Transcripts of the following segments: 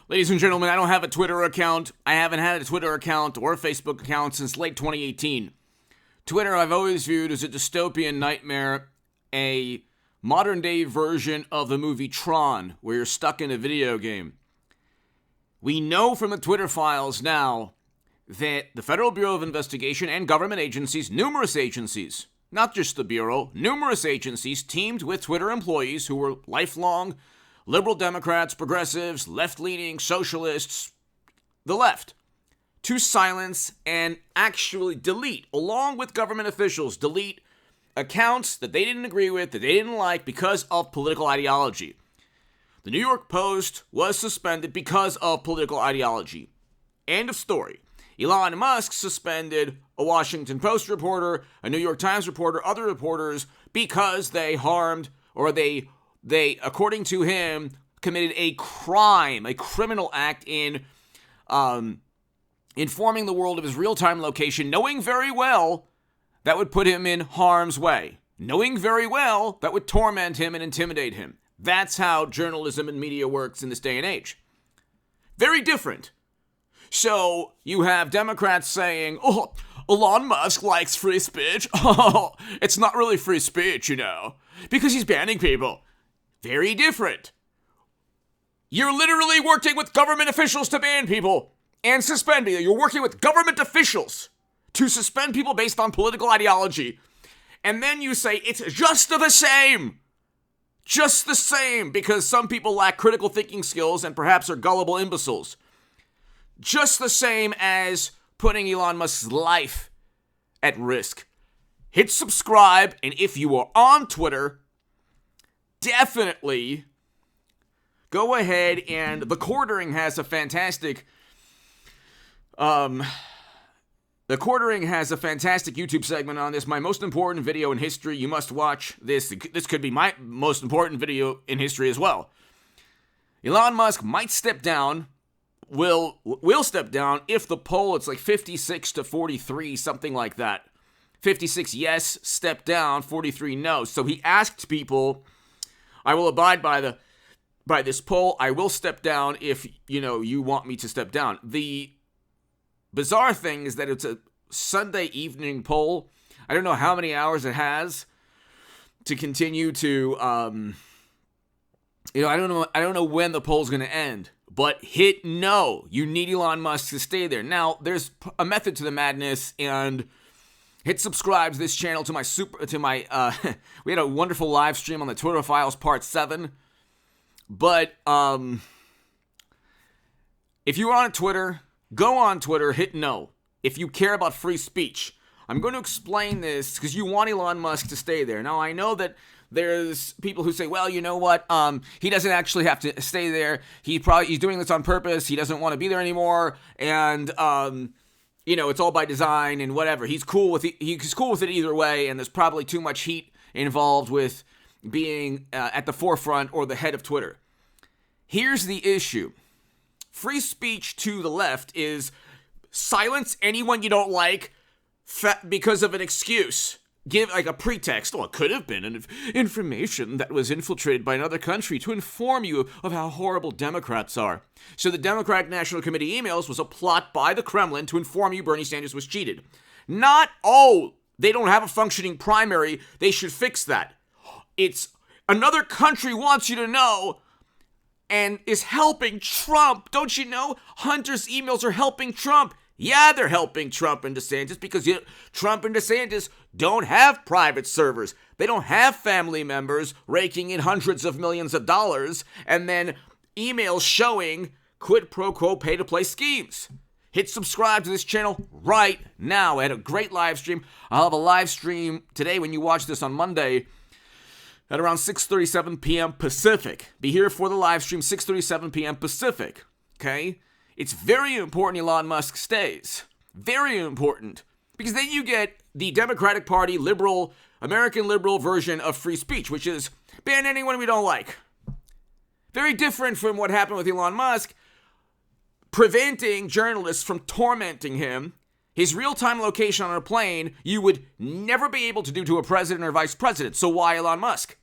Ladies and gentlemen, I don't have a Twitter account. I haven't had a Twitter account or a Facebook account since late 2018. Twitter I've always viewed as a dystopian nightmare, a modern-day version of the movie Tron, where you're stuck in a video game. We know from the Twitter files now that the Federal Bureau of Investigation and government agencies, numerous agencies, not just the Bureau, numerous agencies teamed with Twitter employees who were lifelong liberal Democrats, progressives, left-leaning, socialists, the left, to silence and actually delete, along with government officials, delete accounts that they didn't agree with, that they didn't like because of political ideology. The New York Post was suspended because of political ideology. End of story. Elon Musk suspended a Washington Post reporter, a New York Times reporter, other reporters because they harmed or they according to him, committed a crime, a criminal act in informing the world of his real-time location, knowing very well that would put him in harm's way, knowing very well that would torment him and intimidate him. That's how journalism and media works in this day and age. Very different. So you have Democrats saying, oh, Elon Musk likes free speech. Oh, it's not really free speech, because he's banning people. Very different. You're literally working with government officials to ban people and suspend people. You're working with government officials to suspend people based on political ideology. And then you say it's just the same. Just the same, because some people lack critical thinking skills and perhaps are gullible imbeciles. Just the same as putting Elon Musk's life at risk. Hit subscribe, and if you are on Twitter, definitely go ahead, and The Quartering has a fantastic YouTube segment on this. My most important video in history. You must watch this. This could be my most important video in history as well. Elon Musk might step down, will step down if the poll, it's like 56 to 43, something like that. 56 yes, step down, 43 no. So he asked people, I will abide by this poll. I will step down if, you want me to step down. The bizarre thing is that it's a Sunday evening poll. I don't know how many hours it has to continue to, I don't know when the poll's going to end. But hit no. You need Elon Musk to stay there. Now, there's a method to the madness, and hit subscribe to this channel, we had a wonderful live stream on the Twitter Files Part 7. But, if you're on Twitter, go on Twitter, hit no. If you care about free speech. I'm going to explain this because you want Elon Musk to stay there. Now, I know that there's people who say, well, you know what? He doesn't actually have to stay there. He's doing this on purpose. He doesn't want to be there anymore. And, it's all by design and whatever. He's cool with it either way. And there's probably too much heat involved with being at the forefront or the head of Twitter. Here's the issue. Free speech to the left is silence anyone you don't like because of an excuse. Give like a pretext. Well, it could have been information that was infiltrated by another country to inform you of how horrible Democrats are. So the Democratic National Committee emails was a plot by the Kremlin to inform you Bernie Sanders was cheated. Not, they don't have a functioning primary, they should fix that. It's another country wants you to know and is helping Trump. Don't you know? Hunter's emails are helping Trump. Yeah, they're helping Trump and DeSantis because Trump and DeSantis don't have private servers. They don't have family members raking in hundreds of millions of dollars and then emails showing quid pro quo pay-to-play schemes. Hit subscribe to this channel right now. I had a great live stream. I'll have a live stream today when you watch this on Monday at around 6:37 p.m. Pacific. Be here for the live stream, 6:37 p.m. Pacific. Okay? It's very important Elon Musk stays. Very important. Because then you get the Democratic Party liberal, American liberal version of free speech, which is ban anyone we don't like. Very different from what happened with Elon Musk, preventing journalists from tormenting him. His real-time location on a plane, you would never be able to do to a president or vice president. So why Elon Musk?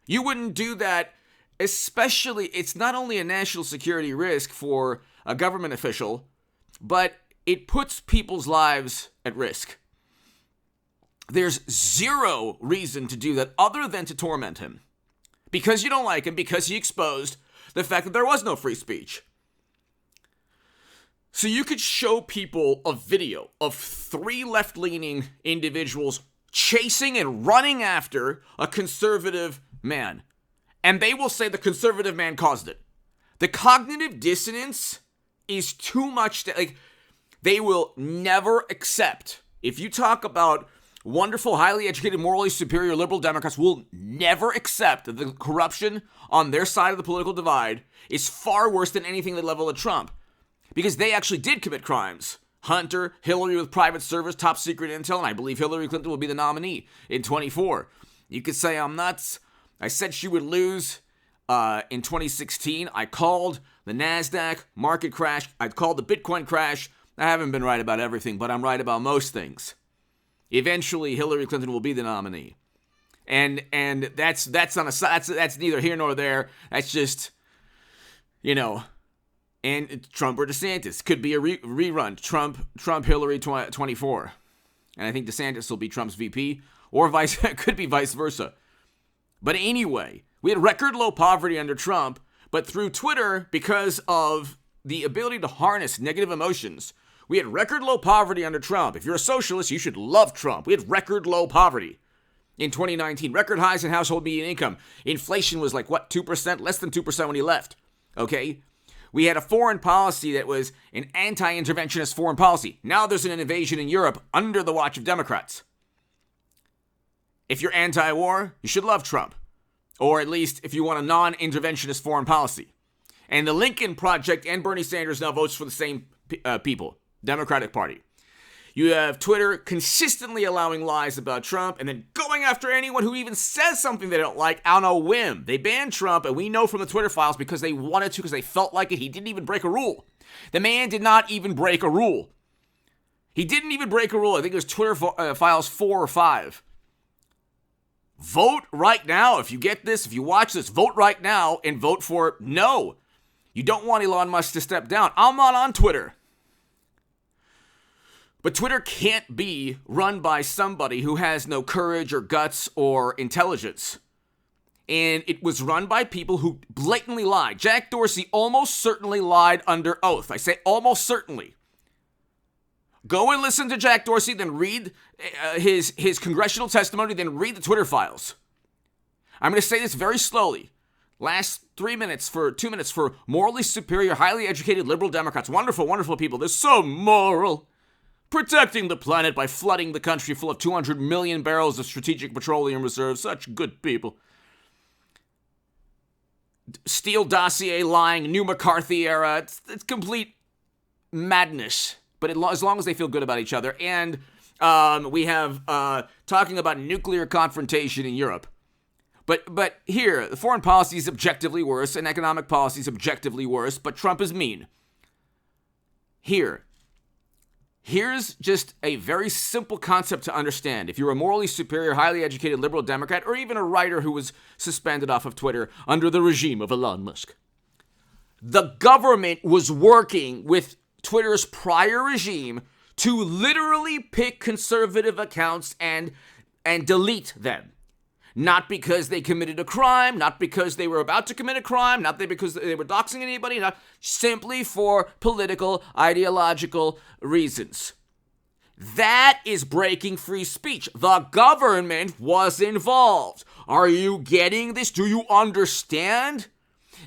You wouldn't do that especially, it's not only a national security risk for a government official, but it puts people's lives at risk. There's zero reason to do that other than to torment him. Because you don't like him, because he exposed the fact that there was no free speech. So you could show people a video of 3 left-leaning individuals chasing and running after a conservative man, and they will say the conservative man caused it. The cognitive dissonance is too much. They will never accept. If you talk about wonderful, highly educated, morally superior liberal Democrats, will never accept that the corruption on their side of the political divide is far worse than anything they level at Trump. Because they actually did commit crimes. Hunter, Hillary with private service, top secret intel, and I believe Hillary Clinton will be the nominee in 24. You could say I'm nuts. I said she would lose in 2016. I called the NASDAQ market crash. I called the Bitcoin crash. I haven't been right about everything, but I'm right about most things. Eventually, Hillary Clinton will be the nominee. And that's neither here nor there. That's just, and Trump or DeSantis could be a rerun. Trump, Hillary 24. And I think DeSantis will be Trump's VP, or could be vice versa. But anyway, we had record low poverty under Trump, but through Twitter, because of the ability to harness negative emotions, we had record low poverty under Trump. If you're a socialist, you should love Trump. We had record low poverty in 2019. Record highs in household median income. Inflation was 2%? Less than 2% when he left. Okay? We had a foreign policy that was an anti-interventionist foreign policy. Now there's an invasion in Europe under the watch of Democrats. If you're anti-war, you should love Trump. Or at least if you want a non-interventionist foreign policy. And the Lincoln Project and Bernie Sanders now votes for the same people. Democratic Party. You have Twitter consistently allowing lies about Trump and then going after anyone who even says something they don't like on a whim. They banned Trump, and we know from the Twitter files because they wanted to, because they felt like it. He didn't even break a rule. The man did not even break a rule. He didn't even break a rule. I think it was Twitter files 4 or 5. Vote right now. If you get this, if you watch this, vote right now and vote for no. You don't want Elon Musk to step down. I'm not on Twitter. But Twitter can't be run by somebody who has no courage or guts or intelligence. And it was run by people who blatantly lied. Jack Dorsey almost certainly lied under oath. I say almost certainly. Go and listen to Jack Dorsey, then read his congressional testimony, then read the Twitter files. I'm going to say this very slowly. Last 2 minutes for morally superior, highly educated liberal Democrats. Wonderful, wonderful people. They're so moral. Protecting the planet by flooding the country full of 200 million barrels of strategic petroleum reserves. Such good people. Steele dossier lying, new McCarthy era. It's complete madness. But as long as they feel good about each other. And we have talking about nuclear confrontation in Europe. But here, the foreign policy is objectively worse and economic policy is objectively worse. But Trump is mean. Here's just a very simple concept to understand. If you're a morally superior, highly educated liberal Democrat, or even a writer who was suspended off of Twitter under the regime of Elon Musk, the government was working with Twitter's prior regime to literally pick conservative accounts and delete them. Not because they committed a crime, not because they were about to commit a crime, not because they were doxing anybody, not simply for political, ideological reasons. That is breaking free speech. The government was involved. Are you getting this? Do you understand?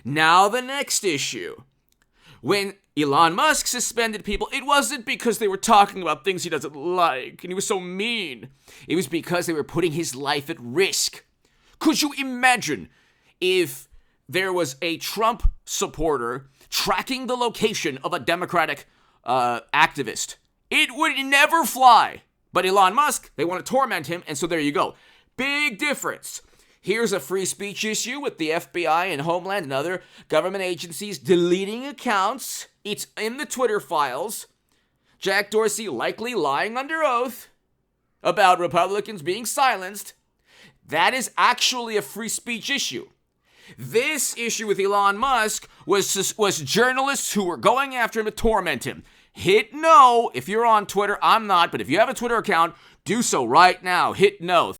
Now the next issue. When Elon Musk suspended people, it wasn't because they were talking about things he doesn't like and he was so mean. It was because they were putting his life at risk. Could you imagine if there was a Trump supporter tracking the location of a Democratic activist? It would never fly. But Elon Musk, they want to torment him, and so there you go. Big difference. Here's a free speech issue with the FBI and Homeland and other government agencies deleting accounts. It's in the Twitter files. Jack Dorsey likely lying under oath about Republicans being silenced. That is actually a free speech issue. This issue with Elon Musk was journalists who were going after him to torment him. Hit no if you're on Twitter. I'm not, but if you have a Twitter account, do so right now. Hit no.